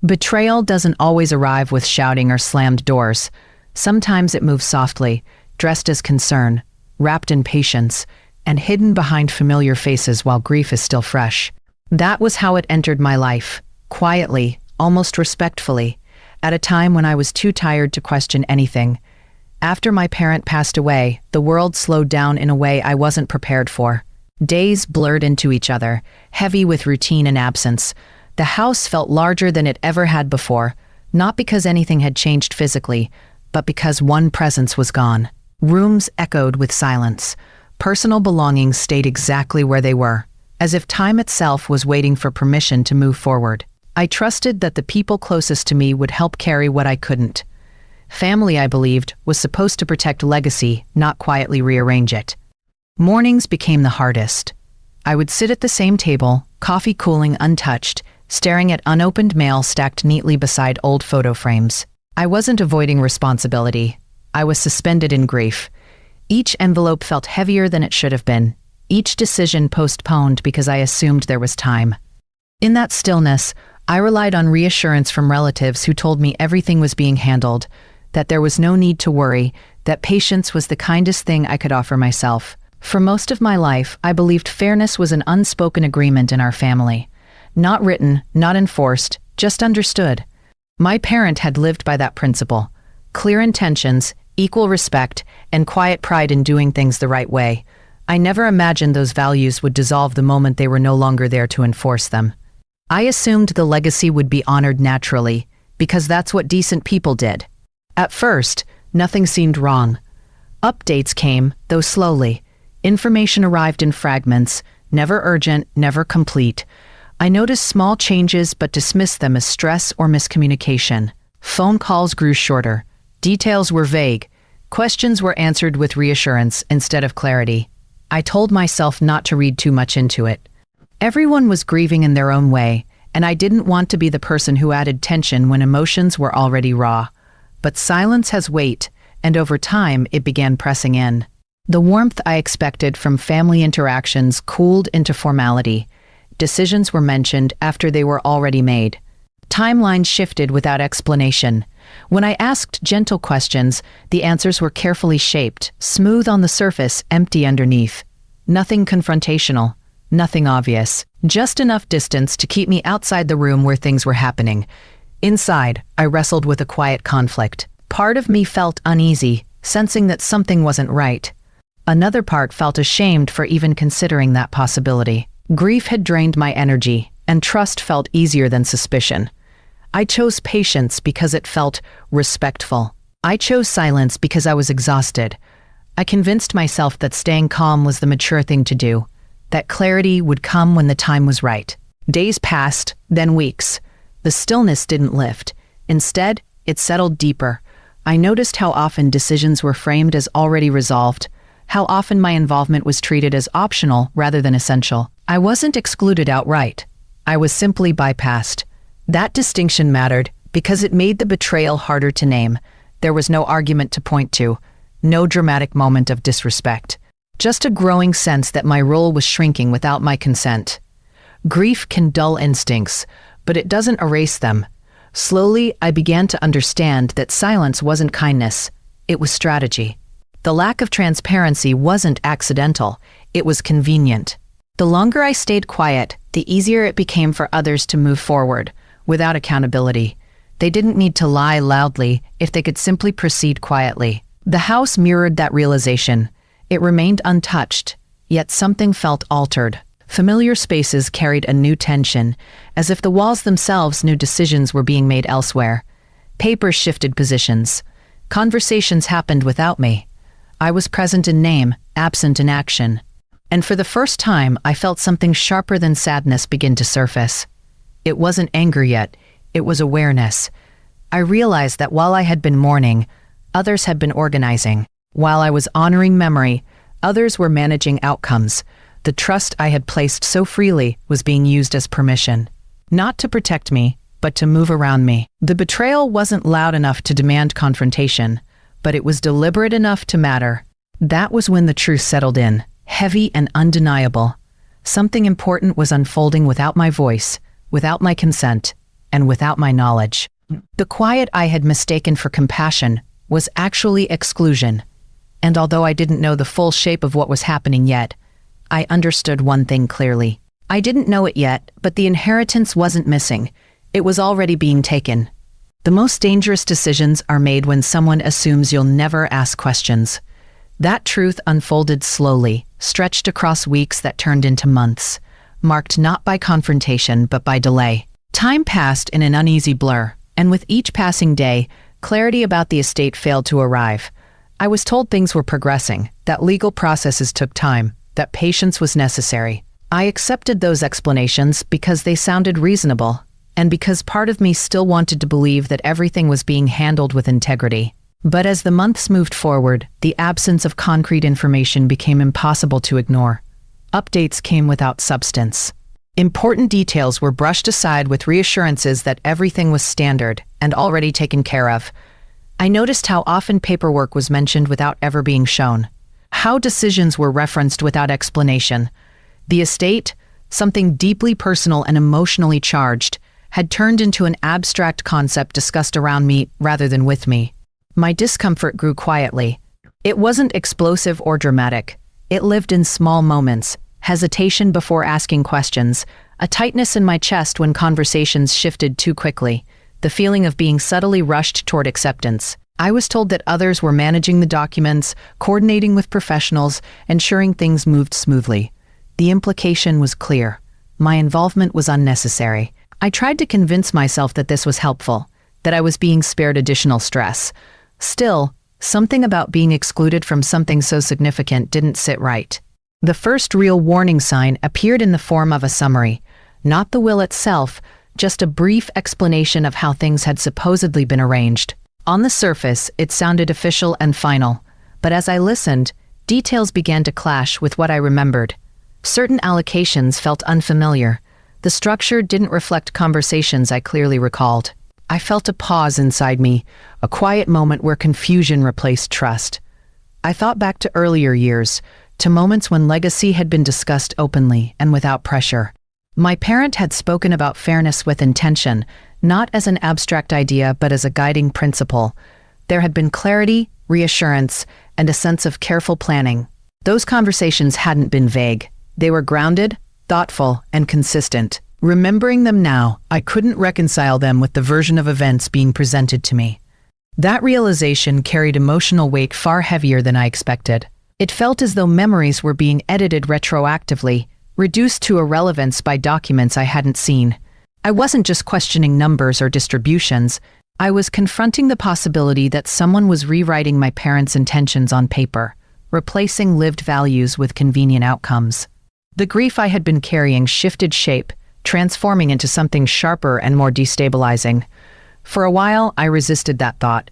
Betrayal doesn't always arrive with shouting or slammed doors. Sometimes it moves softly, dressed as concern, wrapped in patience, and hidden behind familiar faces while grief is still fresh. That was how it entered my life, quietly, almost respectfully, at a time when I was too tired to question anything. After my parent passed away, the world slowed down in a way I wasn't prepared for. Days blurred into each other, heavy with routine and absence. The house felt larger than it ever had before, not because anything had changed physically, but because one presence was gone. Rooms echoed with silence. Personal belongings stayed exactly where they were, as if time itself was waiting for permission to move forward. I trusted that the people closest to me would help carry what I couldn't. Family, I believed, was supposed to protect legacy, not quietly rearrange it. Mornings became the hardest. I would sit at the same table, coffee cooling untouched, staring at unopened mail stacked neatly beside old photo frames. I wasn't avoiding responsibility. I was suspended in grief. Each envelope felt heavier than it should have been. Each decision postponed because I assumed there was time. In that stillness, I relied on reassurance from relatives who told me everything was being handled, that there was no need to worry, that patience was the kindest thing I could offer myself. For most of my life, I believed fairness was an unspoken agreement in our family. Not written, not enforced, just understood. My parent had lived by that principle. Clear intentions, equal respect, and quiet pride in doing things the right way. I never imagined those values would dissolve the moment they were no longer there to enforce them. I assumed the legacy would be honored naturally, because that's what decent people did. At first, nothing seemed wrong. Updates came, though slowly. Information arrived in fragments, never urgent, never complete. I noticed small changes but dismissed them as stress or miscommunication. Phone calls grew shorter. Details were vague. Questions were answered with reassurance instead of clarity. I told myself not to read too much into it. Everyone was grieving in their own way, and I didn't want to be the person who added tension when emotions were already raw. But silence has weight, and over time it began pressing in. The warmth I expected from family interactions cooled into formality. Decisions were mentioned after they were already made. Timelines shifted without explanation. When I asked gentle questions, the answers were carefully shaped, smooth on the surface, empty underneath. Nothing confrontational, nothing obvious, just enough distance to keep me outside the room where things were happening. Inside, I wrestled with a quiet conflict. Part of me felt uneasy, sensing that something wasn't right. Another part felt ashamed for even considering that possibility. Grief had drained my energy, and trust felt easier than suspicion. I chose patience because it felt respectful. I chose silence because I was exhausted. I convinced myself that staying calm was the mature thing to do, that clarity would come when the time was right. Days passed, then weeks. The stillness didn't lift. Instead, it settled deeper. I noticed how often decisions were framed as already resolved, how often my involvement was treated as optional rather than essential. I wasn't excluded outright. I was simply bypassed. That distinction mattered because it made the betrayal harder to name. There was no argument to point to, no dramatic moment of disrespect, just a growing sense that my role was shrinking without my consent. Grief can dull instincts, but it doesn't erase them. Slowly, I began to understand that silence wasn't kindness, it was strategy. The lack of transparency wasn't accidental, it was convenient. The longer I stayed quiet, the easier it became for others to move forward, without accountability. They didn't need to lie loudly if they could simply proceed quietly. The house mirrored that realization. It remained untouched, yet something felt altered. Familiar spaces carried a new tension, as if the walls themselves knew decisions were being made elsewhere. Papers shifted positions. Conversations happened without me. I was present in name, absent in action. And for the first time, I felt something sharper than sadness begin to surface. It wasn't anger yet, it was awareness. I realized that while I had been mourning, others had been organizing. While I was honoring memory, others were managing outcomes. The trust I had placed so freely was being used as permission. Not to protect me, but to move around me. The betrayal wasn't loud enough to demand confrontation, but it was deliberate enough to matter. That was when the truth settled in, heavy and undeniable. Something important was unfolding without my voice, without my consent. and without my knowledge. The quiet I had mistaken for compassion was actually exclusion. And although I didn't know the full shape of what was happening yet, I understood one thing clearly. I didn't know it yet, but the inheritance wasn't missing. It was already being taken. The most dangerous decisions are made when someone assumes you'll never ask questions. That truth unfolded slowly, stretched across weeks that turned into months, marked not by confrontation but by delay. Time passed in an uneasy blur, and with each passing day, clarity about the estate failed to arrive. I was told things were progressing, that legal processes took time, that patience was necessary. I accepted those explanations because they sounded reasonable, and because part of me still wanted to believe that everything was being handled with integrity. But as the months moved forward, the absence of concrete information became impossible to ignore. Updates came without substance. Important details were brushed aside with reassurances that everything was standard and already taken care of. I noticed how often paperwork was mentioned without ever being shown, how decisions were referenced without explanation. The estate, something deeply personal and emotionally charged, had turned into an abstract concept discussed around me rather than with me. My discomfort grew quietly. It wasn't explosive or dramatic. It lived in small moments, hesitation before asking questions, a tightness in my chest when conversations shifted too quickly, the feeling of being subtly rushed toward acceptance. I was told that others were managing the documents, coordinating with professionals, ensuring things moved smoothly. The implication was clear. My involvement was unnecessary. I tried to convince myself that this was helpful, that I was being spared additional stress. Still, something about being excluded from something so significant didn't sit right. The first real warning sign appeared in the form of a summary, not the will itself, just a brief explanation of how things had supposedly been arranged. On the surface, it sounded official and final, but as I listened, details began to clash with what I remembered. Certain allocations felt unfamiliar. The structure didn't reflect conversations I clearly recalled. I felt a pause inside me, a quiet moment where confusion replaced trust. I thought back to earlier years, to moments when legacy had been discussed openly and without pressure. My parent had spoken about fairness with intention, not as an abstract idea but as a guiding principle. There had been clarity, reassurance, and a sense of careful planning. Those conversations hadn't been vague. They were grounded, thoughtful, and consistent. Remembering them now, I couldn't reconcile them with the version of events being presented to me. That realization carried emotional weight far heavier than I expected. It felt as though memories were being edited retroactively, reduced to irrelevance by documents I hadn't seen. I wasn't just questioning numbers or distributions. I was confronting the possibility that someone was rewriting my parents' intentions on paper, replacing lived values with convenient outcomes. The grief I had been carrying shifted shape, transforming into something sharper and more destabilizing. For a while, I resisted that thought.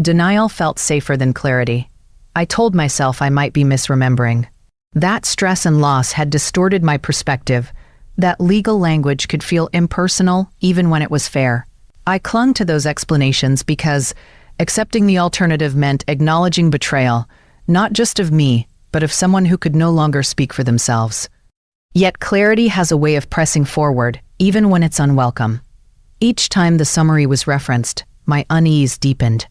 Denial felt safer than clarity. I told myself I might be misremembering. That stress and loss had distorted my perspective. That legal language could feel impersonal even when it was fair. I clung to those explanations because accepting the alternative meant acknowledging betrayal, not just of me, but of someone who could no longer speak for themselves. Yet clarity has a way of pressing forward, even when it's unwelcome. Each time the summary was referenced, my unease deepened.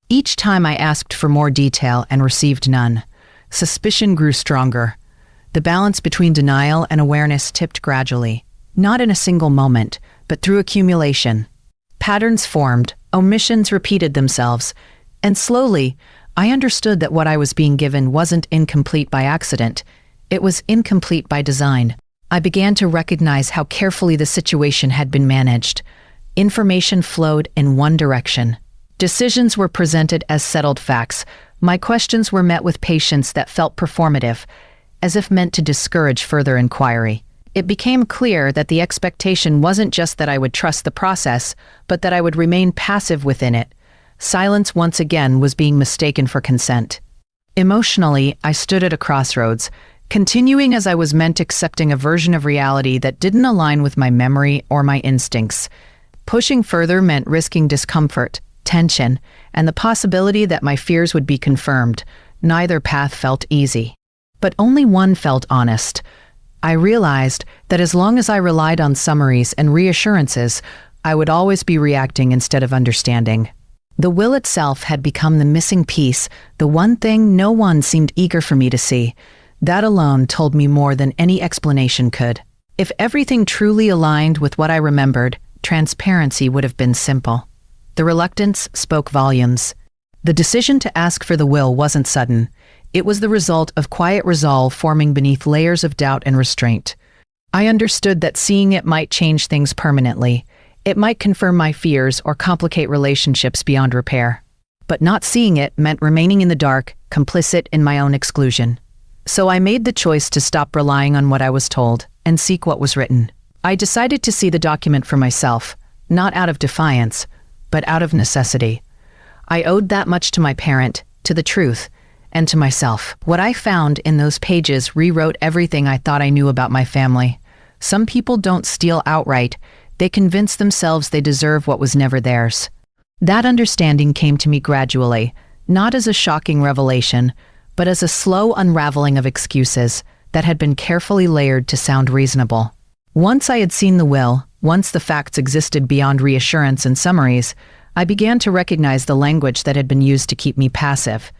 Each time I asked for more detail and received none, suspicion grew stronger. The balance between denial and awareness tipped gradually, not in a single moment, but through accumulation. Patterns formed, omissions repeated themselves, and slowly, I understood that what I was being given wasn't incomplete by accident. It was incomplete by design. I began to recognize how carefully the situation had been managed. Information flowed in one direction. Decisions were presented as settled facts. My questions were met with patience that felt performative, as if meant to discourage further inquiry. It became clear that the expectation wasn't just that I would trust the process, but that I would remain passive within it. Silence once again was being mistaken for consent. Emotionally, I stood at a crossroads, continuing as I was meant accepting a version of reality that didn't align with my memory or my instincts. Pushing further meant risking discomfort, tension, and the possibility that my fears would be confirmed. Neither path felt easy. But only one felt honest. I realized that as long as I relied on summaries and reassurances, I would always be reacting instead of understanding. The will itself had become the missing piece, the one thing no one seemed eager for me to see. That alone told me more than any explanation could. If everything truly aligned with what I remembered, transparency would have been simple. The reluctance spoke volumes. The decision to ask for the will wasn't sudden. It was the result of quiet resolve forming beneath layers of doubt and restraint. I understood that seeing it might change things permanently. It might confirm my fears or complicate relationships beyond repair. But not seeing it meant remaining in the dark, complicit in my own exclusion. So I made the choice to stop relying on what I was told and seek what was written. I decided to see the document for myself, not out of defiance, but out of necessity. I owed that much to my parent, to the truth, and to myself. What I found in those pages rewrote everything I thought I knew about my family. Some people don't steal outright. They convince themselves they deserve what was never theirs. That understanding came to me gradually, not as a shocking revelation, but as a slow unraveling of excuses that had been carefully layered to sound reasonable. Once I had seen the will, once the facts existed beyond reassurance and summaries, I began to recognize the language that had been used to keep me passive.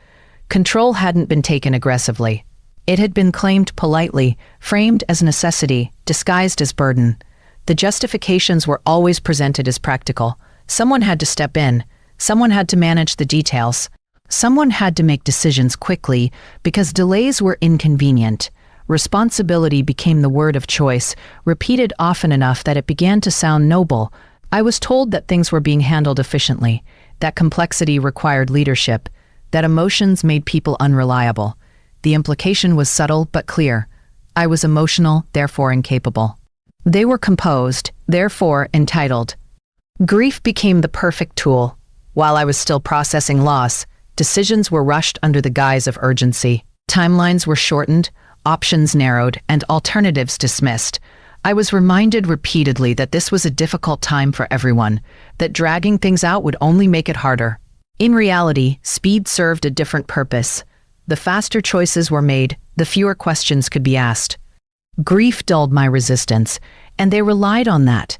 Control hadn't been taken aggressively. It had been claimed politely, framed as necessity, disguised as burden. The justifications were always presented as practical. Someone had to step in. Someone had to manage the details. Someone had to make decisions quickly because delays were inconvenient. Responsibility became the word of choice, repeated often enough that it began to sound noble. I was told that things were being handled efficiently, that complexity required leadership, that emotions made people unreliable. The implication was subtle but clear. I was emotional, therefore incapable. They were composed, therefore entitled. Grief became the perfect tool. While I was still processing loss, decisions were rushed under the guise of urgency. Timelines were shortened, options narrowed, and alternatives dismissed. I was reminded repeatedly that this was a difficult time for everyone, that dragging things out would only make it harder. In reality, speed served a different purpose. The faster choices were made, the fewer questions could be asked. Grief dulled my resistance, and they relied on that.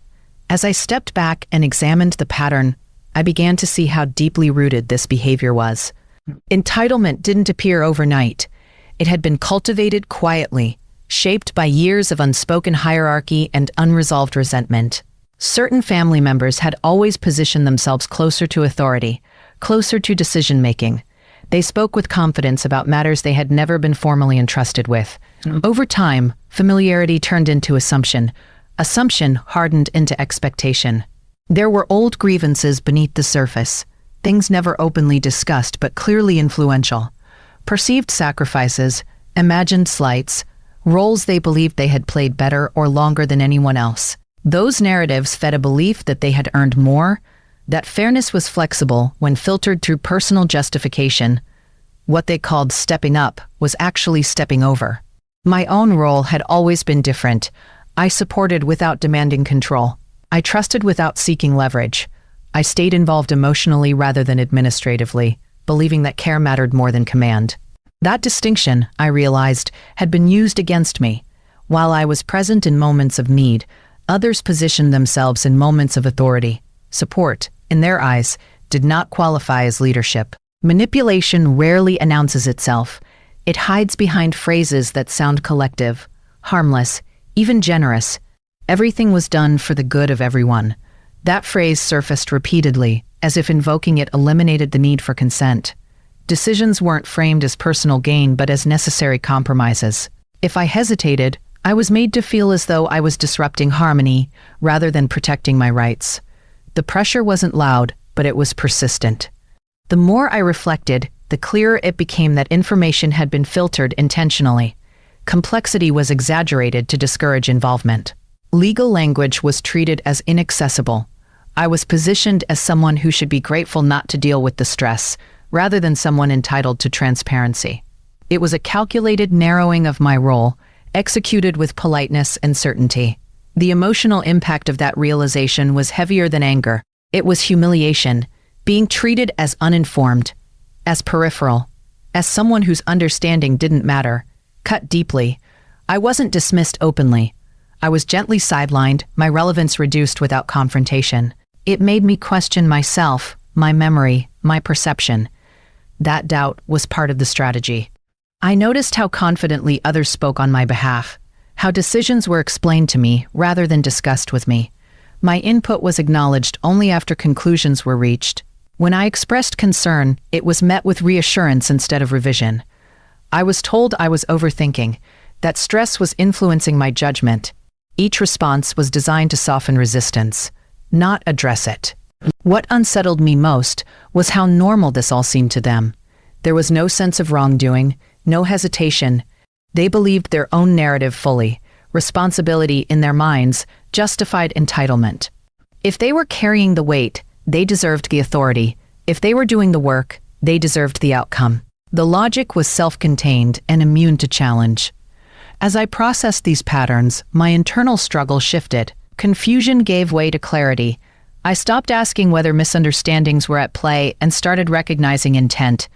As I stepped back and examined the pattern, I began to see how deeply rooted this behavior was. Entitlement didn't appear overnight. It had been cultivated quietly, shaped by years of unspoken hierarchy and unresolved resentment. Certain family members had always positioned themselves closer to authority, closer to decision-making. They spoke with confidence about matters they had never been formally entrusted with. Over time, familiarity turned into assumption. Assumption hardened into expectation. There were old grievances beneath the surface, things never openly discussed but clearly influential. Perceived sacrifices, imagined slights, roles they believed they had played better or longer than anyone else. Those narratives fed a belief that they had earned more, that fairness was flexible when filtered through personal justification. What they called stepping up was actually stepping over. My own role had always been different. I supported without demanding control. I trusted without seeking leverage. I stayed involved emotionally rather than administratively, believing that care mattered more than command. That distinction, I realized, had been used against me. While I was present in moments of need, others positioned themselves in moments of authority. Support, in their eyes, did not qualify as leadership. Manipulation rarely announces itself. It hides behind phrases that sound collective, harmless, even generous. Everything was done for the good of everyone. That phrase surfaced repeatedly, as if invoking it eliminated the need for consent. Decisions weren't framed as personal gain but as necessary compromises. If I hesitated, I was made to feel as though I was disrupting harmony rather than protecting my rights. The pressure wasn't loud, but it was persistent. The more I reflected, the clearer it became that information had been filtered intentionally. Complexity was exaggerated to discourage involvement. Legal language was treated as inaccessible. I was positioned as someone who should be grateful not to deal with the stress, rather than someone entitled to transparency. It was a calculated narrowing of my role, executed with politeness and certainty. The emotional impact of that realization was heavier than anger. It was humiliation, being treated as uninformed, as peripheral, as someone whose understanding didn't matter, cut deeply. I wasn't dismissed openly. I was gently sidelined, my relevance reduced without confrontation. It made me question myself, my memory, my perception. That doubt was part of the strategy. I noticed how confidently others spoke on my behalf, how decisions were explained to me rather than discussed with me. My input was acknowledged only after conclusions were reached. When I expressed concern, it was met with reassurance instead of revision. I was told I was overthinking, that stress was influencing my judgment. Each response was designed to soften resistance, not address it. What unsettled me most was how normal this all seemed to them. There was no sense of wrongdoing, no hesitation. They believed their own narrative fully. Responsibility in their minds justified entitlement. If they were carrying the weight, they deserved the authority. If they were doing the work, they deserved the outcome. The logic was self-contained and immune to challenge. As I processed these patterns, my internal struggle shifted. Confusion gave way to clarity. I stopped asking whether misunderstandings were at play and started recognizing intent.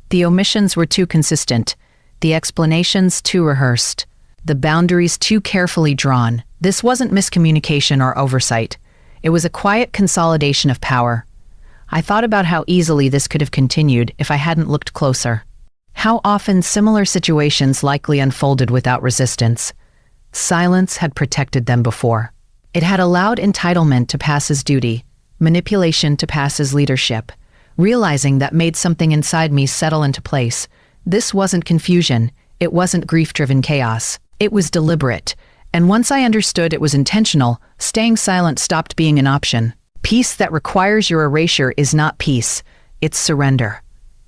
The omissions were too consistent, the explanations too rehearsed, the boundaries too carefully drawn. This wasn't miscommunication or oversight. It was a quiet consolidation of power. I thought about how easily this could have continued if I hadn't looked closer. How often similar situations likely unfolded without resistance. Silence had protected them before. It had allowed entitlement to pass as duty, manipulation to pass as leadership. Realizing that made something inside me settle into place. This wasn't confusion. It wasn't grief-driven chaos. It was deliberate. And once I understood it was intentional, staying silent stopped being an option. Peace that requires your erasure is not peace. It's surrender.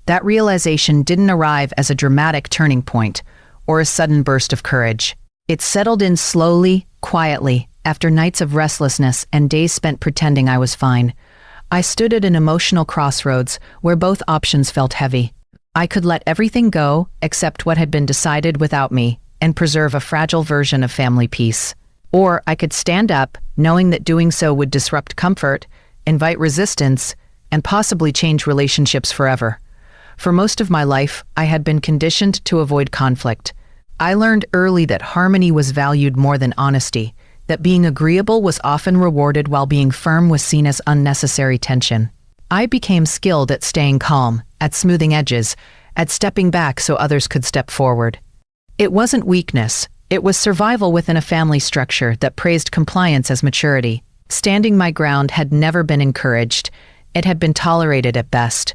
That realization didn't arrive as a dramatic turning point or a sudden burst of courage. It settled in slowly, quietly, after nights of restlessness and days spent pretending I was fine. I stood at an emotional crossroads where both options felt heavy. I could let everything go except what had been decided without me and preserve a fragile version of family peace. Or I could stand up, knowing that doing so would disrupt comfort, invite resistance, and possibly change relationships forever. For most of my life, I had been conditioned to avoid conflict. I learned early that harmony was valued more than honesty, that being agreeable was often rewarded while being firm was seen as unnecessary tension. I became skilled at staying calm, at smoothing edges, at stepping back so others could step forward. It wasn't weakness, it was survival within a family structure that praised compliance as maturity. Standing my ground had never been encouraged, it had been tolerated at best.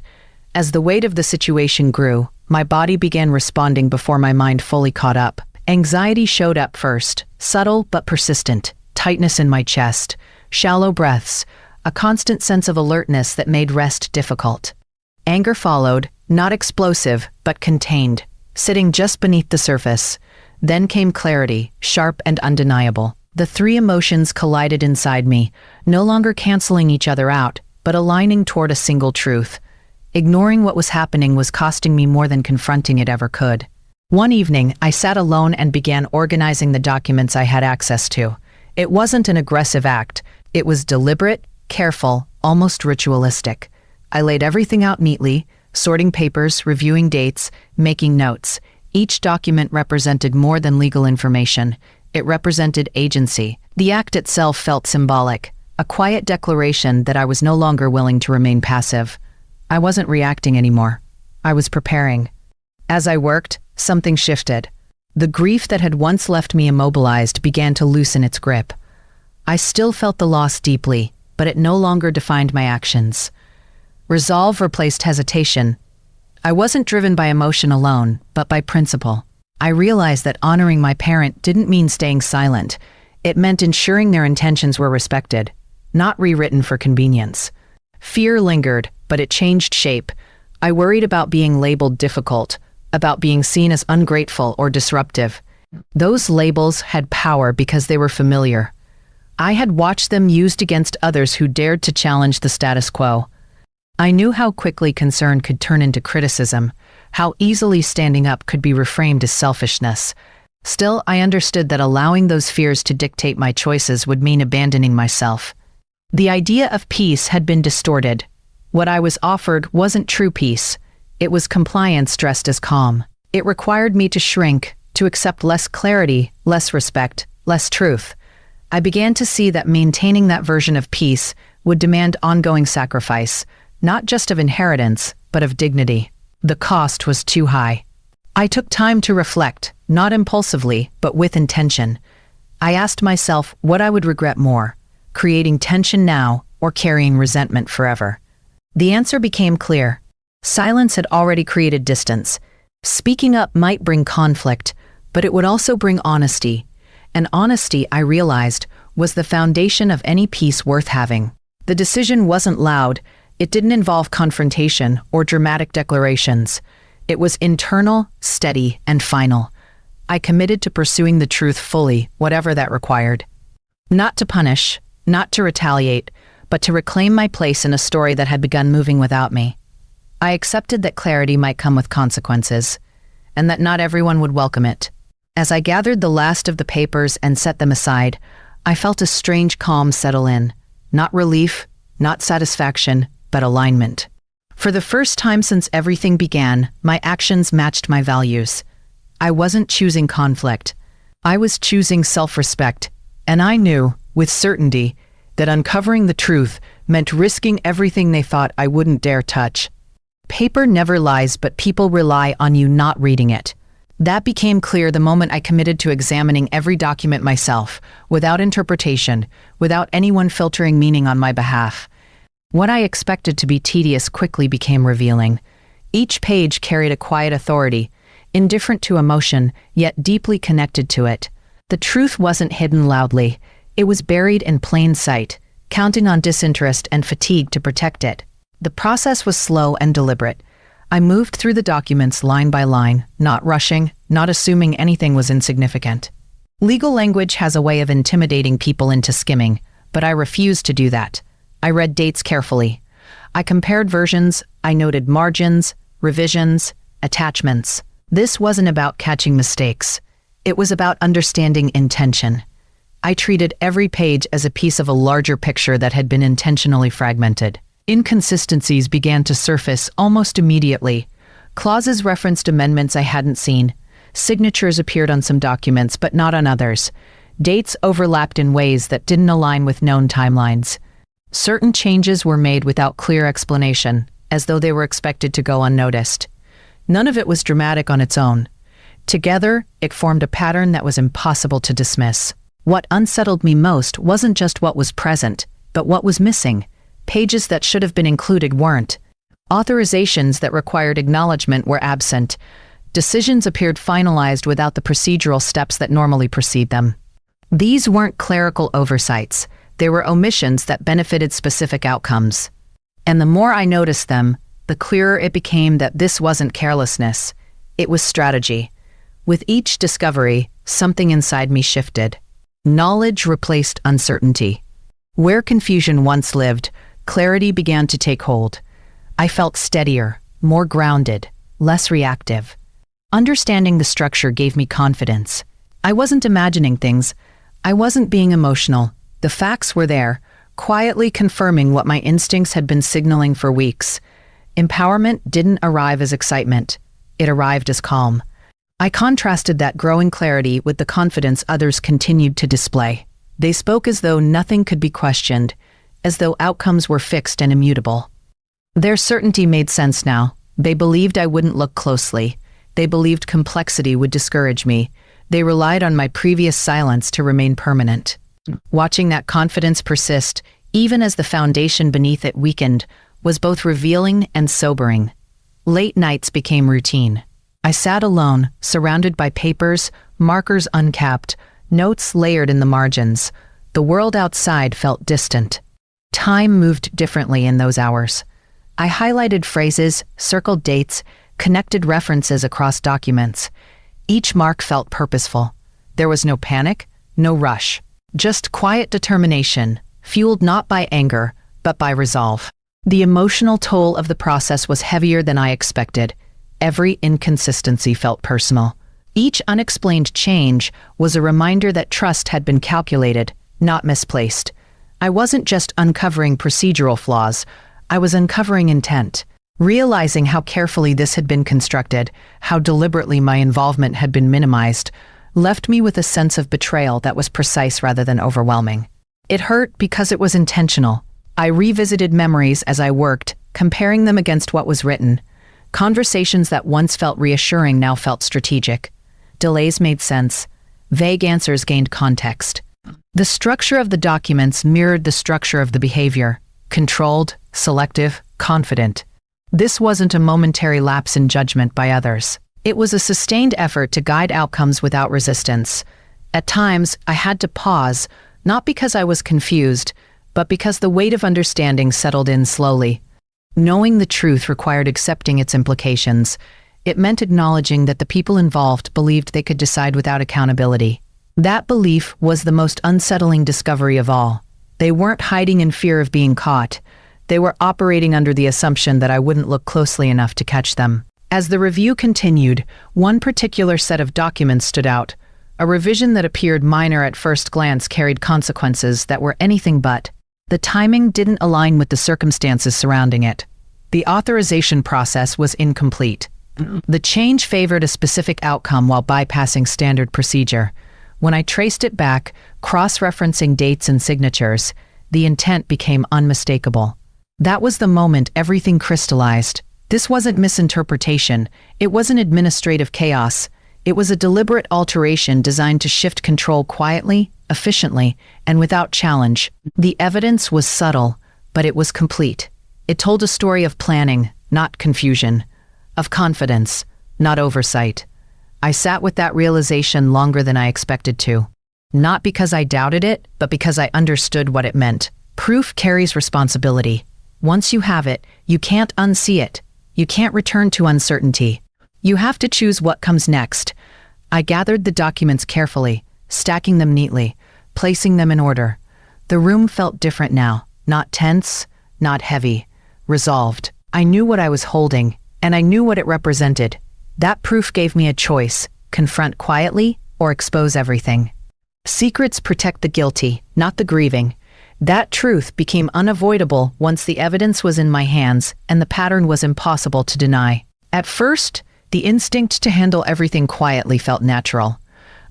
As the weight of the situation grew, my body began responding before my mind fully caught up. Anxiety showed up first, subtle but persistent, tightness in my chest, shallow breaths, a constant sense of alertness that made rest difficult. Anger followed, not explosive, but contained, sitting just beneath the surface. Then came clarity, sharp and undeniable. The three emotions collided inside me, no longer canceling each other out, but aligning toward a single truth. Ignoring what was happening was costing me more than confronting it ever could. One evening, I sat alone and began organizing the documents I had access to. It wasn't an aggressive act. It was deliberate, careful, almost ritualistic. I laid everything out neatly, sorting papers, reviewing dates, making notes. Each document represented more than legal information. It represented agency. The act itself felt symbolic, a quiet declaration that I was no longer willing to remain passive. I wasn't reacting anymore. I was preparing. As I worked, something shifted. The grief that had once left me immobilized began to loosen its grip. I still felt the loss deeply, but it no longer defined my actions. Resolve replaced hesitation. I wasn't driven by emotion alone, but by principle. I realized that honoring my parent didn't mean staying silent. It meant ensuring their intentions were respected, not rewritten for convenience. Fear lingered, but it changed shape. I worried about being labeled difficult, about being seen as ungrateful or disruptive. Those labels had power because they were familiar. I had watched them used against others who dared to challenge the status quo. I knew how quickly concern could turn into criticism, how easily standing up could be reframed as selfishness. Still, I understood that allowing those fears to dictate my choices would mean abandoning myself. The idea of peace had been distorted. What I was offered wasn't true peace. It was compliance dressed as calm. It required me to shrink, to accept less clarity, less respect, less truth. I began to see that maintaining that version of peace would demand ongoing sacrifice, not just of inheritance, but of dignity. The cost was too high. I took time to reflect, not impulsively, but with intention. I asked myself what I would regret more, creating tension now or carrying resentment forever. The answer became clear. Silence had already created distance. Speaking up might bring conflict, but it would also bring honesty. And honesty, I realized, was the foundation of any peace worth having. The decision wasn't loud. It didn't involve confrontation or dramatic declarations. It was internal, steady, and final. I committed to pursuing the truth fully, whatever that required. Not to punish, not to retaliate, but to reclaim my place in a story that had begun moving without me. I accepted that clarity might come with consequences, and that not everyone would welcome it. As I gathered the last of the papers and set them aside, I felt a strange calm settle in. Not relief, not satisfaction, but alignment. For the first time since everything began, my actions matched my values. I wasn't choosing conflict. I was choosing self-respect, and I knew, with certainty, that uncovering the truth meant risking everything they thought I wouldn't dare touch. Paper never lies, but people rely on you not reading it. That became clear the moment I committed to examining every document myself, without interpretation, without anyone filtering meaning on my behalf. What I expected to be tedious quickly became revealing. Each page carried a quiet authority, indifferent to emotion, yet deeply connected to it. The truth wasn't hidden loudly. It was buried in plain sight, counting on disinterest and fatigue to protect it. The process was slow and deliberate. I moved through the documents line by line, not rushing, not assuming anything was insignificant. Legal language has a way of intimidating people into skimming, but I refused to do that. I read dates carefully. I compared versions, I noted margins, revisions, attachments. This wasn't about catching mistakes. It was about understanding intention. I treated every page as a piece of a larger picture that had been intentionally fragmented. Inconsistencies began to surface almost immediately. Clauses referenced amendments I hadn't seen. Signatures appeared on some documents, but not on others. Dates overlapped in ways that didn't align with known timelines. Certain changes were made without clear explanation, as though they were expected to go unnoticed. None of it was dramatic on its own. Together, it formed a pattern that was impossible to dismiss. What unsettled me most wasn't just what was present, but what was missing. Pages that should have been included weren't. Authorizations that required acknowledgement were absent. Decisions appeared finalized without the procedural steps that normally precede them. These weren't clerical oversights. They were omissions that benefited specific outcomes. And the more I noticed them, the clearer it became that this wasn't carelessness. It was strategy. With each discovery, something inside me shifted. Knowledge replaced uncertainty. Where confusion once lived, clarity began to take hold. I felt steadier, more grounded, less reactive. Understanding the structure gave me confidence. I wasn't imagining things. I wasn't being emotional. The facts were there, quietly confirming what my instincts had been signaling for weeks. Empowerment didn't arrive as excitement. It arrived as calm. I contrasted that growing clarity with the confidence others continued to display. They spoke as though nothing could be questioned, as though outcomes were fixed and immutable. Their certainty made sense now. They believed I wouldn't look closely. They believed complexity would discourage me. They relied on my previous silence to remain permanent. Watching that confidence persist, even as the foundation beneath it weakened, was both revealing and sobering. Late nights became routine. I sat alone, surrounded by papers, markers uncapped, notes layered in the margins. The world outside felt distant. Time moved differently in those hours. I highlighted phrases, circled dates, connected references across documents. Each mark felt purposeful. There was no panic, no rush, just quiet determination, fueled not by anger, but by resolve. The emotional toll of the process was heavier than I expected. Every inconsistency felt personal. Each unexplained change was a reminder that trust had been calculated, not misplaced. I wasn't just uncovering procedural flaws, I was uncovering intent. Realizing how carefully this had been constructed, how deliberately my involvement had been minimized, left me with a sense of betrayal that was precise rather than overwhelming. It hurt because it was intentional. I revisited memories as I worked, comparing them against what was written. Conversations that once felt reassuring now felt strategic. Delays made sense. Vague answers gained context. The structure of the documents mirrored the structure of the behavior: controlled, selective, confident. This wasn't a momentary lapse in judgment by others. It was a sustained effort to guide outcomes without resistance. At times, I had to pause, not because I was confused, but because the weight of understanding settled in slowly. Knowing the truth required accepting its implications. It meant acknowledging that the people involved believed they could decide without accountability. That belief was the most unsettling discovery of all. They weren't hiding in fear of being caught. They were operating under the assumption that I wouldn't look closely enough to catch them. As the review continued, one particular set of documents stood out. A revision that appeared minor at first glance carried consequences that were anything but. The timing didn't align with the circumstances surrounding it. The authorization process was incomplete. The change favored a specific outcome while bypassing standard procedure. When I traced it back, cross-referencing dates and signatures, the intent became unmistakable. That was the moment everything crystallized. This wasn't misinterpretation. It wasn't administrative chaos. It was a deliberate alteration designed to shift control quietly, efficiently, and without challenge. The evidence was subtle, but it was complete. It told a story of planning, not confusion. Of confidence, not oversight. I sat with that realization longer than I expected to. Not because I doubted it, but because I understood what it meant. Proof carries responsibility. Once you have it, you can't unsee it. You can't return to uncertainty. You have to choose what comes next. I gathered the documents carefully, stacking them neatly, placing them in order. The room felt different now, not tense, not heavy, resolved. I knew what I was holding, and I knew what it represented. That proof gave me a choice: confront quietly or expose everything. Secrets protect the guilty, not the grieving. That truth became unavoidable once the evidence was in my hands and the pattern was impossible to deny. At first, the instinct to handle everything quietly felt natural.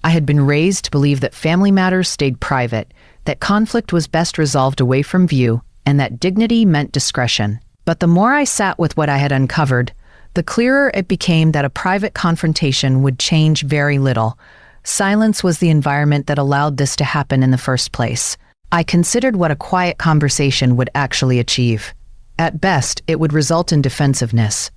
I had been raised to believe that family matters stayed private, that conflict was best resolved away from view, and that dignity meant discretion. But the more I sat with what I had uncovered, the clearer it became that a private confrontation would change very little. Silence was the environment that allowed this to happen in the first place. I considered what a quiet conversation would actually achieve. At best, it would result in defensiveness.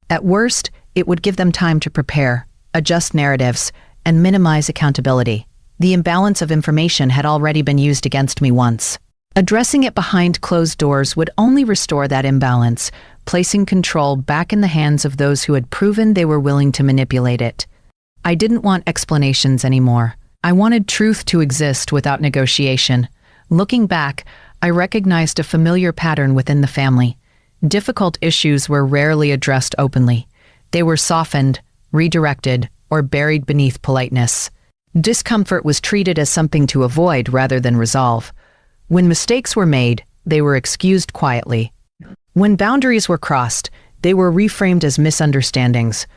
At worst, it would give them time to prepare, adjust narratives, and minimize accountability. The imbalance of information had already been used against me once. Addressing it behind closed doors would only restore that imbalance, placing control back in the hands of those who had proven they were willing to manipulate it. I didn't want explanations anymore. I wanted truth to exist without negotiation. Looking back, I recognized a familiar pattern within the family. Difficult issues were rarely addressed openly. They were softened, redirected, or buried beneath politeness. Discomfort was treated as something to avoid rather than resolve. When mistakes were made, they were excused quietly. When boundaries were crossed, they were reframed as misunderstandings.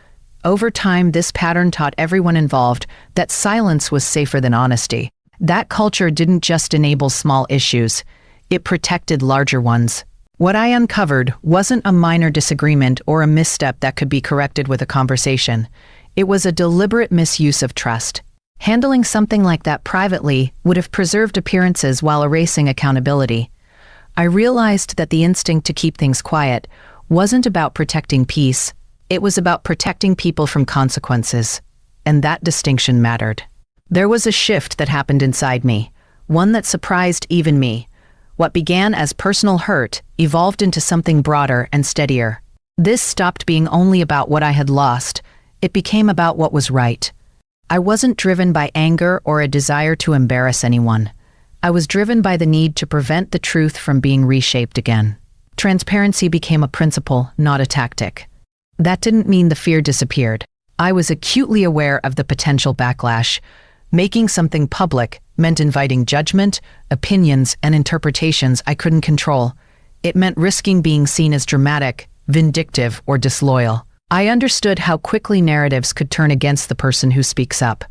Over time, this pattern taught everyone involved that silence was safer than honesty. That culture didn't just enable small issues, it protected larger ones. What I uncovered wasn't a minor disagreement or a misstep that could be corrected with a conversation. It was a deliberate misuse of trust. Handling something like that privately would have preserved appearances while erasing accountability. I realized that the instinct to keep things quiet wasn't about protecting peace. It was about protecting people from consequences. And that distinction mattered. There was a shift that happened inside me, one that surprised even me. What began as personal hurt evolved into something broader and steadier. This stopped being only about what I had lost. It became about what was right. I wasn't driven by anger or a desire to embarrass anyone. I was driven by the need to prevent the truth from being reshaped again. Transparency became a principle, not a tactic. That didn't mean the fear disappeared. I was acutely aware of the potential backlash. Making something public meant inviting judgment, opinions, and interpretations I couldn't control. It meant risking being seen as dramatic, vindictive, or disloyal. I understood how quickly narratives could turn against the person who speaks up.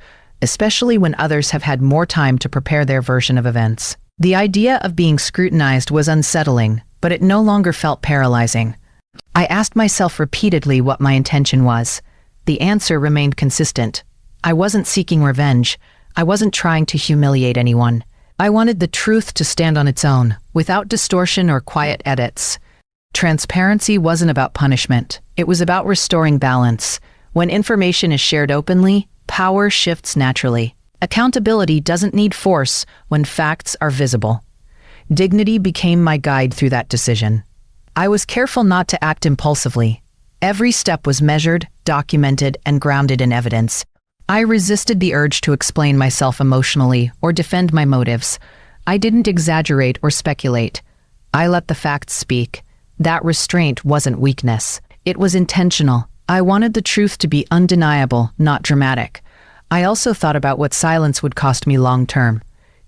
especially when others have had more time to prepare their version of events. The idea of being scrutinized was unsettling, but it no longer felt paralyzing. I asked myself repeatedly what my intention was. The answer remained consistent. I wasn't seeking revenge. I wasn't trying to humiliate anyone. I wanted the truth to stand on its own, without distortion or quiet edits. Transparency wasn't about punishment. It was about restoring balance. When information is shared openly, power shifts naturally. Accountability doesn't need force when facts are visible. Dignity became my guide through that decision. I was careful not to act impulsively. Every step was measured, documented, and grounded in evidence. I resisted the urge to explain myself emotionally or defend my motives. I didn't exaggerate or speculate. I let the facts speak. That restraint wasn't weakness. It was intentional. I wanted the truth to be undeniable, not dramatic. I also thought about what silence would cost me long term.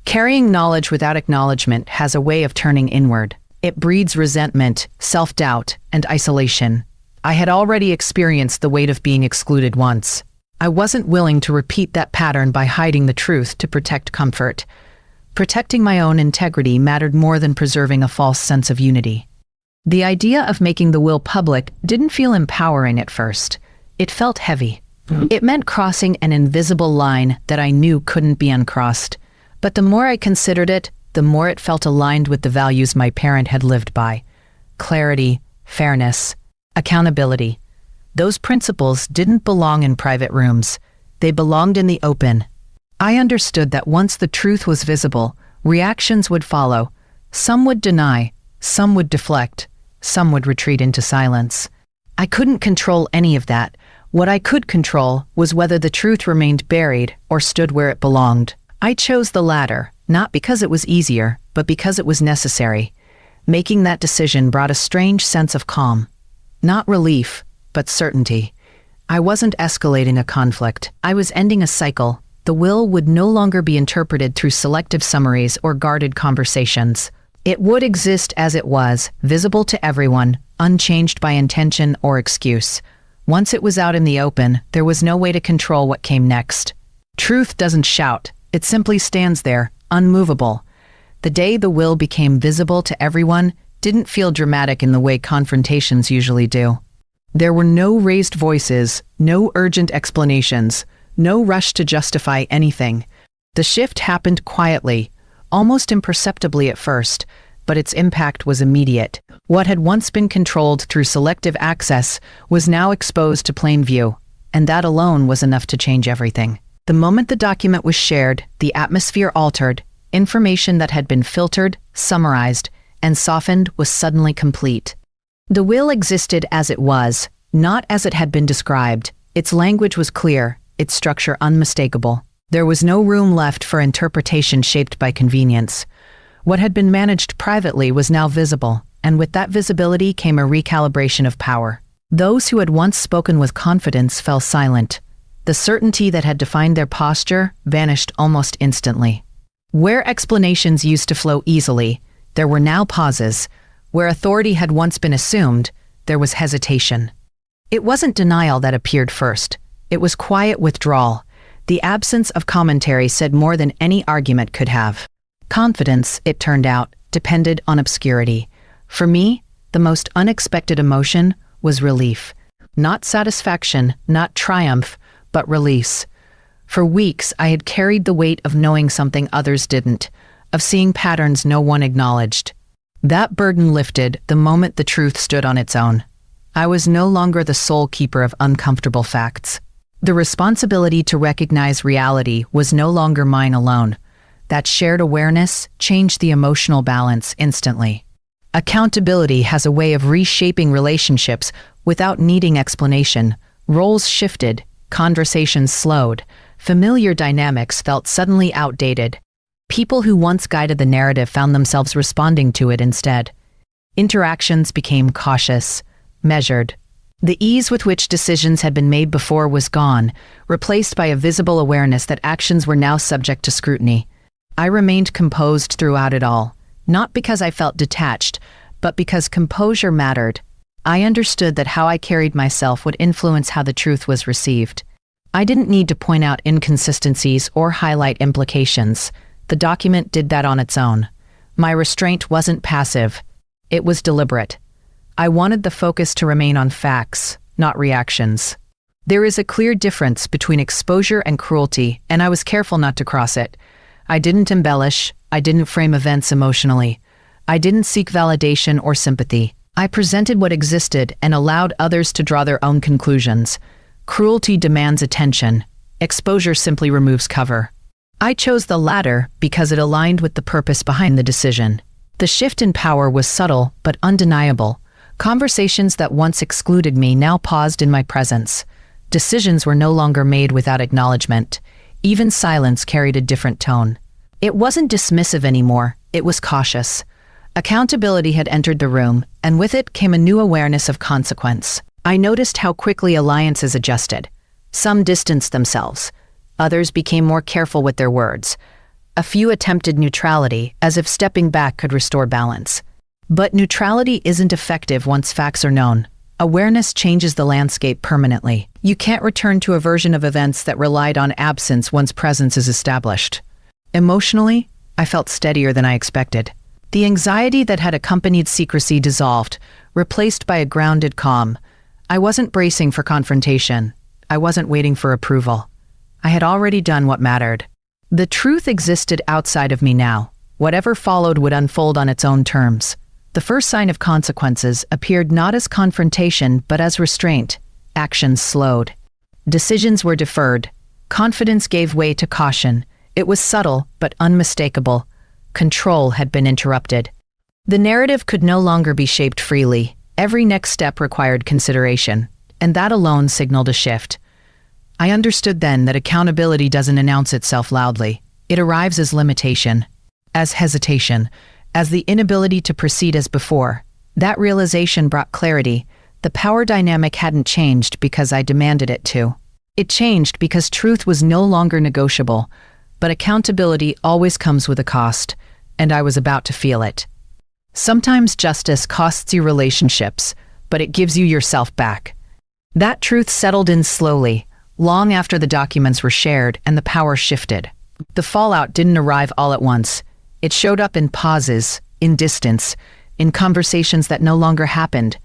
Carrying knowledge without acknowledgement has a way of turning inward. It breeds resentment, self-doubt, and isolation. I had already experienced the weight of being excluded once. I wasn't willing to repeat that pattern by hiding the truth to protect comfort. Protecting my own integrity mattered more than preserving a false sense of unity. The idea of making the will public didn't feel empowering at first. It felt heavy. It meant crossing an invisible line that I knew couldn't be uncrossed. But the more I considered it, the more it felt aligned with the values my parent had lived by. Clarity, fairness, accountability. Those principles didn't belong in private rooms. They belonged in the open. I understood that once the truth was visible, reactions would follow. Some would deny, some would deflect, some would retreat into silence. I couldn't control any of that. What I could control was whether the truth remained buried or stood where it belonged. I chose the latter, not because it was easier, but because it was necessary. Making that decision brought a strange sense of calm. Not relief, but certainty. I wasn't escalating a conflict. I was ending a cycle. The will would no longer be interpreted through selective summaries or guarded conversations. It would exist as it was, visible to everyone, unchanged by intention or excuse. Once it was out in the open, there was no way to control what came next. Truth doesn't shout. It simply stands there, unmovable. The day the will became visible to everyone didn't feel dramatic in the way confrontations usually do. There were no raised voices, no urgent explanations, no rush to justify anything. The shift happened quietly, almost imperceptibly at first, but its impact was immediate. What had once been controlled through selective access was now exposed to plain view, and that alone was enough to change everything. The moment the document was shared, the atmosphere altered. Information that had been filtered, summarized, and softened was suddenly complete. The will existed as it was, not as it had been described. Its language was clear, its structure unmistakable. There was no room left for interpretation shaped by convenience. What had been managed privately was now visible, and with that visibility came a recalibration of power. Those who had once spoken with confidence fell silent. The certainty that had defined their posture vanished almost instantly. Where explanations used to flow easily, there were now pauses. Where authority had once been assumed, there was hesitation. It wasn't denial that appeared first. It was quiet withdrawal. The absence of commentary said more than any argument could have. Confidence, it turned out, depended on obscurity. For me, the most unexpected emotion was relief. Not satisfaction, not triumph, but release. For weeks, I had carried the weight of knowing something others didn't, of seeing patterns no one acknowledged. That burden lifted the moment the truth stood on its own. I was no longer the sole keeper of uncomfortable facts. The responsibility to recognize reality was no longer mine alone. That shared awareness changed the emotional balance instantly. Accountability has a way of reshaping relationships without needing explanation. Roles shifted, conversations slowed, familiar dynamics felt suddenly outdated. People who once guided the narrative found themselves responding to it instead. Interactions became cautious, measured. The ease with which decisions had been made before was gone, replaced by a visible awareness that actions were now subject to scrutiny. I remained composed throughout it all, not because I felt detached, but because composure mattered. I understood that how I carried myself would influence how the truth was received. I didn't need to point out inconsistencies or highlight implications. The document did that on its own. My restraint wasn't passive. It was deliberate. I wanted the focus to remain on facts, not reactions. There is a clear difference between exposure and cruelty, and I was careful not to cross it. I didn't embellish. I didn't frame events emotionally. I didn't seek validation or sympathy. I presented what existed and allowed others to draw their own conclusions. Cruelty demands attention. Exposure simply removes cover. I chose the latter because it aligned with the purpose behind the decision. The shift in power was subtle but undeniable. Conversations that once excluded me now paused in my presence. Decisions were no longer made without acknowledgement. Even silence carried a different tone. It wasn't dismissive anymore, it was cautious. Accountability had entered the room, and with it came a new awareness of consequence. I noticed how quickly alliances adjusted. Some distanced themselves. Others became more careful with their words. A few attempted neutrality, as if stepping back could restore balance. But neutrality isn't effective once facts are known. Awareness changes the landscape permanently. You can't return to a version of events that relied on absence once presence is established. Emotionally, I felt steadier than I expected. The anxiety that had accompanied secrecy dissolved, replaced by a grounded calm. I wasn't bracing for confrontation. I wasn't waiting for approval. I had already done what mattered. The truth existed outside of me now. Whatever followed would unfold on its own terms. The first sign of consequences appeared not as confrontation but as restraint. Actions slowed. Decisions were deferred. Confidence gave way to caution. It was subtle but unmistakable. Control had been interrupted. The narrative could no longer be shaped freely. Every next step required consideration, and that alone signaled a shift. I understood then that accountability doesn't announce itself loudly. It arrives as limitation, as hesitation, as the inability to proceed as before. That realization brought clarity. The power dynamic hadn't changed because I demanded it to. It changed because truth was no longer negotiable, but accountability always comes with a cost, and I was about to feel it. Sometimes justice costs you relationships, but it gives you yourself back. That truth settled in slowly, long after the documents were shared and the power shifted. The fallout didn't arrive all at once. It showed up in pauses, in distance, in conversations that no longer happened.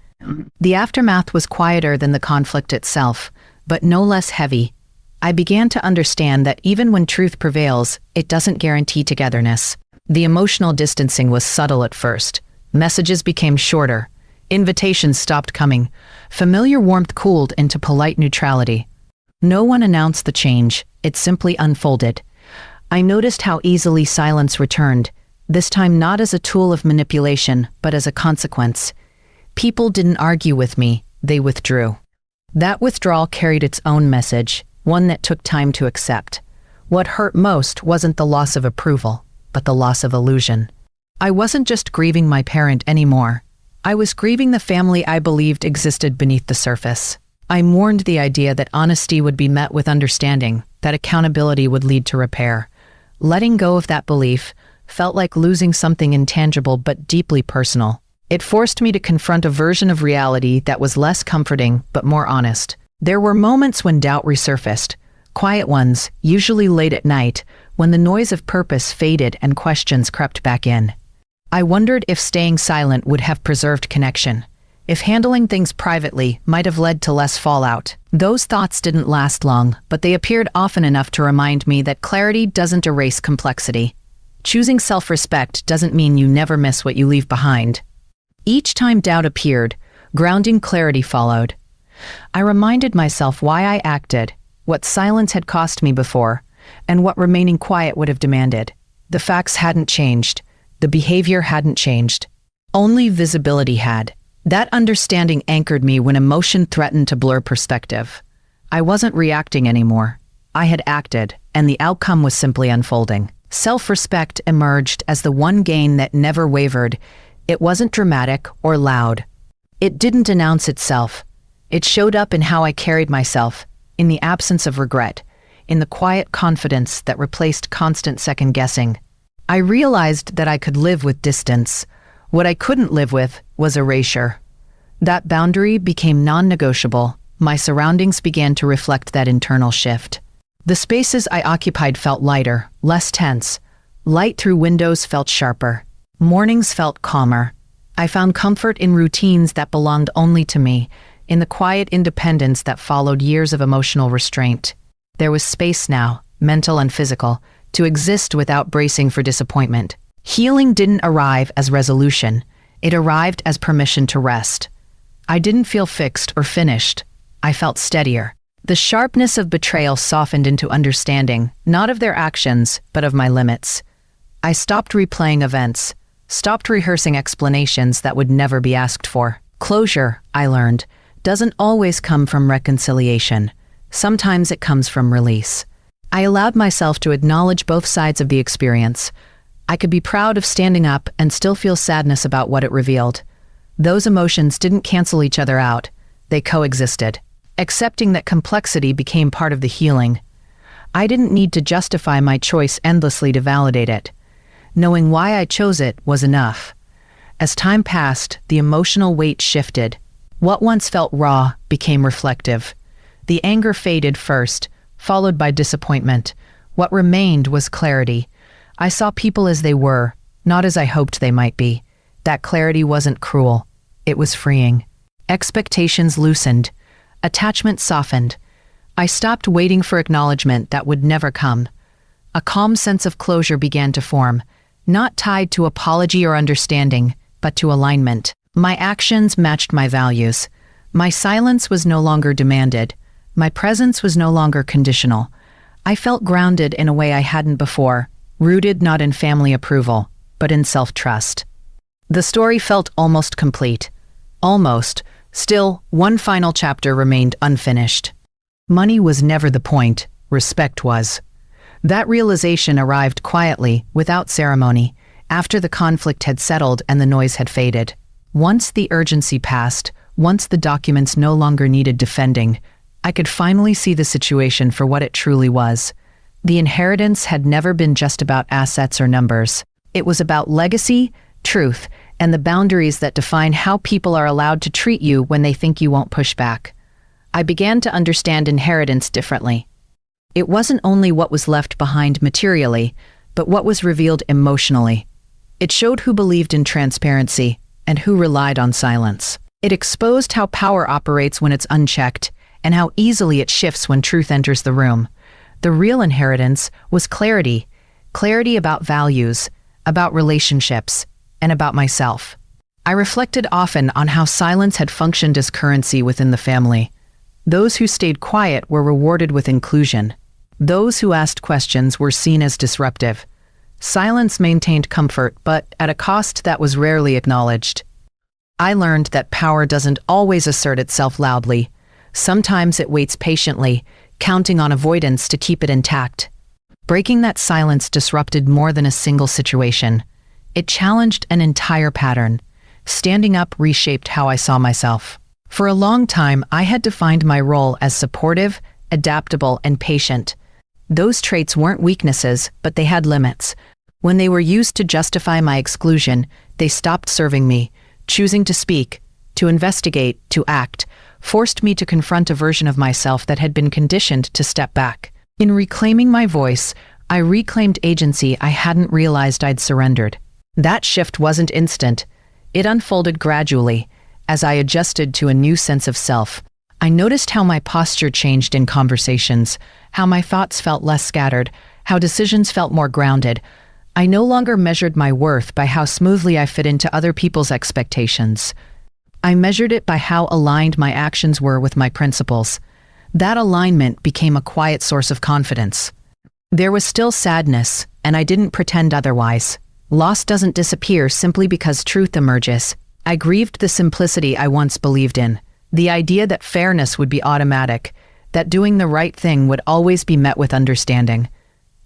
The aftermath was quieter than the conflict itself, but no less heavy. I began to understand that even when truth prevails, it doesn't guarantee togetherness. The emotional distancing was subtle at first. Messages became shorter. Invitations stopped coming. Familiar warmth cooled into polite neutrality. No one announced the change. It simply unfolded. I noticed how easily silence returned, this time not as a tool of manipulation, but as a consequence. People didn't argue with me, they withdrew. That withdrawal carried its own message, one that took time to accept. What hurt most wasn't the loss of approval, but the loss of illusion. I wasn't just grieving my parent anymore. I was grieving the family I believed existed beneath the surface. I mourned the idea that honesty would be met with understanding, that accountability would lead to repair. Letting go of that belief felt like losing something intangible but deeply personal. It forced me to confront a version of reality that was less comforting but more honest. There were moments when doubt resurfaced, quiet ones, usually late at night, when the noise of purpose faded and questions crept back in. I wondered if staying silent would have preserved connection, if handling things privately might have led to less fallout. Those thoughts didn't last long, but they appeared often enough to remind me that clarity doesn't erase complexity. Choosing self-respect doesn't mean you never miss what you leave behind. Each time doubt appeared, grounding clarity followed. I reminded myself why I acted, what silence had cost me before, and what remaining quiet would have demanded. The facts hadn't changed. The behavior hadn't changed. Only visibility had. That understanding anchored me when emotion threatened to blur perspective. I wasn't reacting anymore. I had acted, and the outcome was simply unfolding. Self-respect emerged as the one gain that never wavered. It wasn't dramatic or loud. It didn't announce itself. It showed up in how I carried myself, in the absence of regret, in the quiet confidence that replaced constant second-guessing. I realized that I could live with distance. What I couldn't live with was erasure. That boundary became non-negotiable. My surroundings began to reflect that internal shift. The spaces I occupied felt lighter, less tense. Light through windows felt sharper. Mornings felt calmer. I found comfort in routines that belonged only to me, in the quiet independence that followed years of emotional restraint. There was space now, mental and physical, to exist without bracing for disappointment. Healing didn't arrive as resolution. It arrived as permission to rest. I didn't feel fixed or finished. I felt steadier. The sharpness of betrayal softened into understanding, not of their actions, but of my limits. I stopped replaying events, stopped rehearsing explanations that would never be asked for. Closure, I learned, doesn't always come from reconciliation. Sometimes it comes from release. I allowed myself to acknowledge both sides of the experience. I could be proud of standing up and still feel sadness about what it revealed. Those emotions didn't cancel each other out. They coexisted. Accepting that complexity became part of the healing. I didn't need to justify my choice endlessly to validate it. Knowing why I chose it was enough. As time passed, the emotional weight shifted. What once felt raw became reflective. The anger faded first, followed by disappointment. What remained was clarity. I saw people as they were, not as I hoped they might be. That clarity wasn't cruel. It was freeing. Expectations loosened. Attachment softened. I stopped waiting for acknowledgement that would never come. A calm sense of closure began to form, not tied to apology or understanding, but to alignment. My actions matched my values. My silence was no longer demanded. My presence was no longer conditional. I felt grounded in a way I hadn't before, rooted not in family approval, but in self-trust. The story felt almost complete. Almost. Still, one final chapter remained unfinished. Money was never the point, respect was. That realization arrived quietly, without ceremony, after the conflict had settled and the noise had faded. Once the urgency passed, once the documents no longer needed defending, I could finally see the situation for what it truly was. The inheritance had never been just about assets or numbers. It was about legacy, truth, and the boundaries that define how people are allowed to treat you when they think you won't push back. I began to understand inheritance differently. It wasn't only what was left behind materially, but what was revealed emotionally. It showed who believed in transparency and who relied on silence. It exposed how power operates when it's unchecked and how easily it shifts when truth enters the room. The real inheritance was clarity. Clarity about values, about relationships, and about myself. I reflected often on how silence had functioned as currency within the family. Those who stayed quiet were rewarded with inclusion. Those who asked questions were seen as disruptive. Silence maintained comfort, but at a cost that was rarely acknowledged. I learned that power doesn't always assert itself loudly. Sometimes it waits patiently, counting on avoidance to keep it intact. Breaking that silence disrupted more than a single situation. It challenged an entire pattern. Standing up reshaped how I saw myself. For a long time, I had defined my role as supportive, adaptable, and patient. Those traits weren't weaknesses, but they had limits. When they were used to justify my exclusion, they stopped serving me. Choosing to speak, to investigate, to act, forced me to confront a version of myself that had been conditioned to step back. In reclaiming my voice, I reclaimed agency I hadn't realized I'd surrendered. That shift wasn't instant. It unfolded gradually, as I adjusted to a new sense of self. I noticed how my posture changed in conversations, how my thoughts felt less scattered, how decisions felt more grounded. I no longer measured my worth by how smoothly I fit into other people's expectations. I measured it by how aligned my actions were with my principles. That alignment became a quiet source of confidence. There was still sadness, and I didn't pretend otherwise. Loss doesn't disappear simply because truth emerges. I grieved the simplicity I once believed in, the idea that fairness would be automatic, that doing the right thing would always be met with understanding.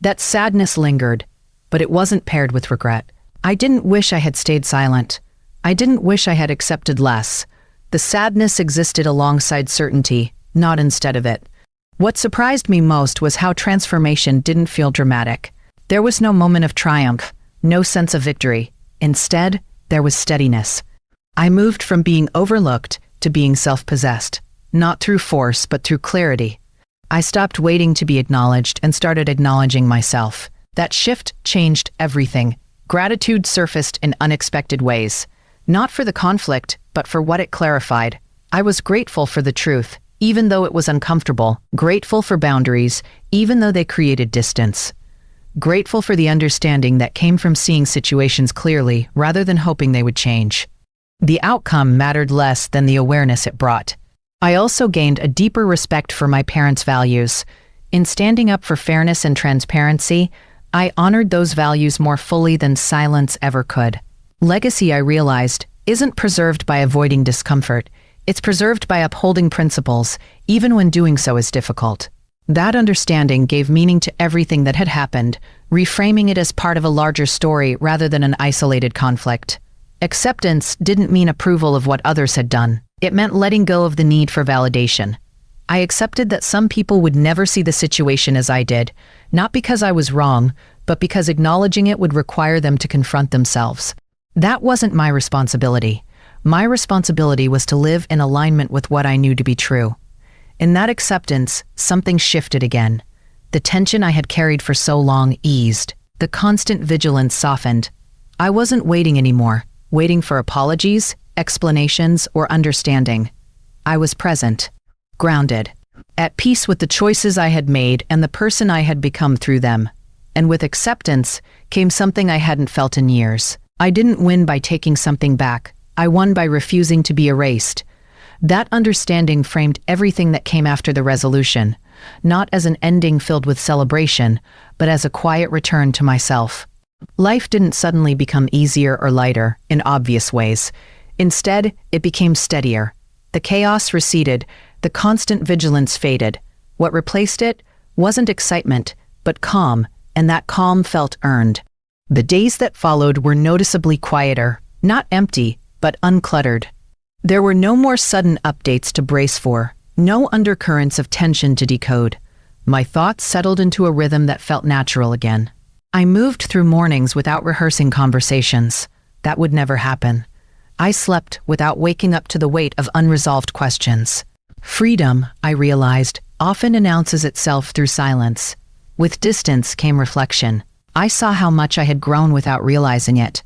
That sadness lingered, but it wasn't paired with regret. I didn't wish I had stayed silent. I didn't wish I had accepted less. The sadness existed alongside certainty, not instead of it. What surprised me most was how transformation didn't feel dramatic. There was no moment of triumph, no sense of victory. Instead, there was steadiness. I moved from being overlooked to being self-possessed. not through force, but through clarity. I stopped waiting to be acknowledged and started acknowledging myself. That shift changed everything. Gratitude surfaced in unexpected ways. Not for the conflict, but for what it clarified. I was grateful for the truth, even though it was uncomfortable. Grateful for boundaries, even though they created distance. Grateful for the understanding that came from seeing situations clearly rather than hoping they would change. The outcome mattered less than the awareness it brought. I also gained a deeper respect for my parents' values. In standing up for fairness and transparency, I honored those values more fully than silence ever could. Legacy, I realized, isn't preserved by avoiding discomfort. It's preserved by upholding principles, even when doing so is difficult. That understanding gave meaning to everything that had happened, reframing it as part of a larger story rather than an isolated conflict. Acceptance didn't mean approval of what others had done. It meant letting go of the need for validation. I accepted that some people would never see the situation as I did, not because I was wrong, but because acknowledging it would require them to confront themselves. That wasn't my responsibility. My responsibility was to live in alignment with what I knew to be true. In that acceptance, something shifted again. The tension I had carried for so long eased. The constant vigilance softened. I wasn't waiting anymore, waiting for apologies, explanations, or understanding. I was present, grounded, at peace with the choices I had made and the person I had become through them. And with acceptance came something I hadn't felt in years. I didn't win by taking something back. I won by refusing to be erased. That understanding framed everything that came after the resolution, not as an ending filled with celebration, but as a quiet return to myself. Life didn't suddenly become easier or lighter in obvious ways. Instead, it became steadier. The chaos receded, the constant vigilance faded. What replaced it wasn't excitement, but calm, and that calm felt earned. The days that followed were noticeably quieter, not empty, but uncluttered. There were no more sudden updates to brace for, no undercurrents of tension to decode. My thoughts settled into a rhythm that felt natural again. I moved through mornings without rehearsing conversations. That would never happen. I slept without waking up to the weight of unresolved questions. Freedom, I realized, often announces itself through silence. With distance came reflection. I saw how much I had grown without realizing it.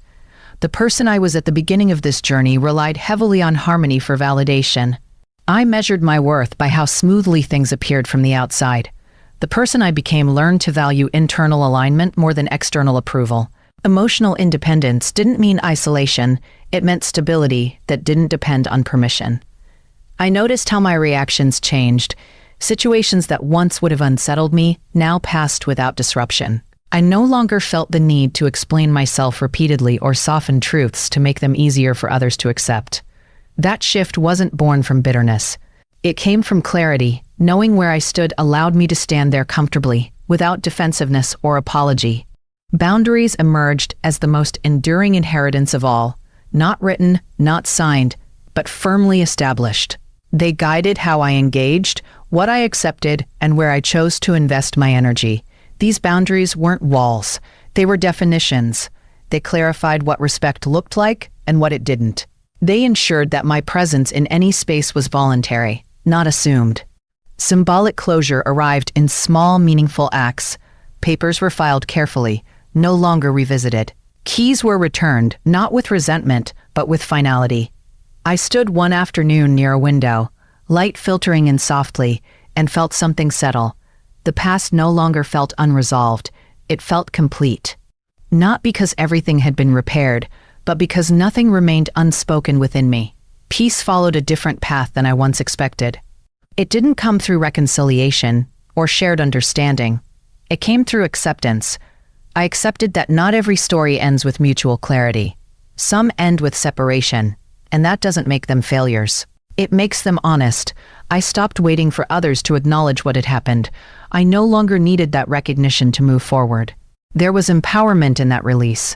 The person I was at the beginning of this journey relied heavily on harmony for validation. I measured my worth by how smoothly things appeared from the outside. The person I became learned to value internal alignment more than external approval. Emotional independence didn't mean isolation, it meant stability that didn't depend on permission. I noticed how my reactions changed. Situations that once would have unsettled me now passed without disruption. I no longer felt the need to explain myself repeatedly or soften truths to make them easier for others to accept. That shift wasn't born from bitterness. It came from clarity. Knowing where I stood allowed me to stand there comfortably, without defensiveness or apology. Boundaries emerged as the most enduring inheritance of all, not written, not signed, but firmly established. They guided how I engaged, what I accepted, and where I chose to invest my energy. These boundaries weren't walls, they were definitions. They clarified what respect looked like and what it didn't. They ensured that my presence in any space was voluntary, not assumed. Symbolic closure arrived in small, meaningful acts. Papers were filed carefully, no longer revisited. Keys were returned, not with resentment, but with finality. I stood one afternoon near a window, light filtering in softly, and felt something settle. The past no longer felt unresolved, it felt complete. Not because everything had been repaired, but because nothing remained unspoken within me. Peace followed a different path than I once expected. It didn't come through reconciliation or shared understanding. It came through acceptance. I accepted that not every story ends with mutual clarity. Some end with separation, and that doesn't make them failures. It makes them honest. I stopped waiting for others to acknowledge what had happened. I no longer needed that recognition to move forward. There was empowerment in that release.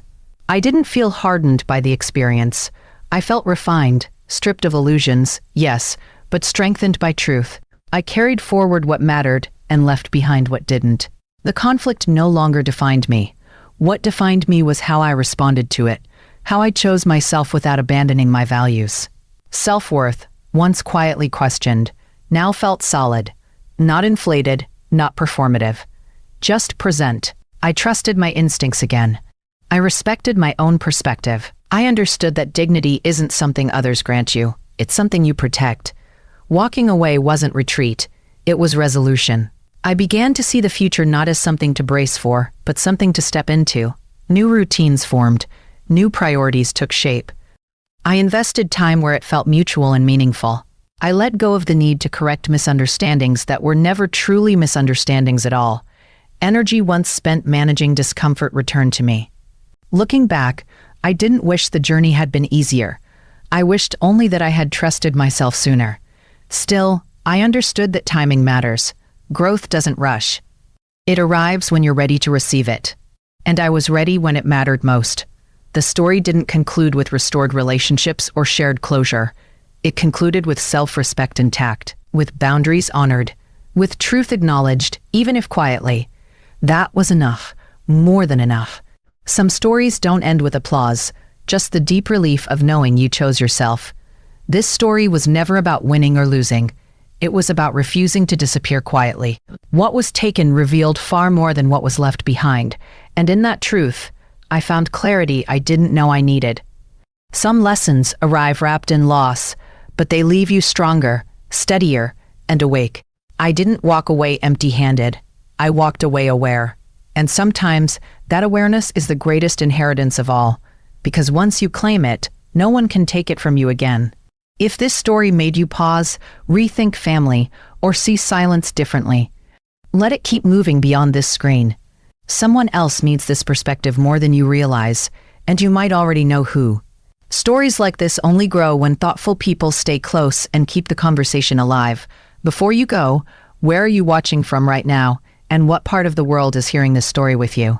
I didn't feel hardened by the experience. I felt refined, stripped of illusions, yes, but strengthened by truth. I carried forward what mattered and left behind what didn't. The conflict no longer defined me. What defined me was how I responded to it, how I chose myself without abandoning my values. Self-worth, once quietly questioned, now felt solid, not inflated, not performative. Just present. I trusted my instincts again. I respected my own perspective. I understood that dignity isn't something others grant you, it's something you protect. Walking away wasn't retreat, it was resolution. I began to see the future not as something to brace for, but something to step into. New routines formed, new priorities took shape. I invested time where it felt mutual and meaningful. I let go of the need to correct misunderstandings that were never truly misunderstandings at all. Energy once spent managing discomfort returned to me. Looking back, I didn't wish the journey had been easier. I wished only that I had trusted myself sooner. Still, I understood that timing matters. Growth doesn't rush. It arrives when you're ready to receive it. And I was ready when it mattered most. The story didn't conclude with restored relationships or shared closure. It concluded with self-respect intact, with boundaries honored, with truth acknowledged, even if quietly. That was enough, more than enough. Some stories don't end with applause, just the deep relief of knowing you chose yourself. This story was never about winning or losing. It was about refusing to disappear quietly. What was taken revealed far more than what was left behind, and in that truth, I found clarity I didn't know I needed. Some lessons arrive wrapped in loss, but they leave you stronger, steadier, and awake. I didn't walk away empty-handed. I walked away aware. And sometimes that awareness is the greatest inheritance of all, because once you claim it, no one can take it from you again. If this story made you pause, rethink family, or see silence differently, let it keep moving beyond this screen. Someone else needs this perspective more than you realize, and you might already know who. Stories like this only grow when thoughtful people stay close and keep the conversation alive. Before you go, where are you watching from right now, and what part of the world is hearing this story with you?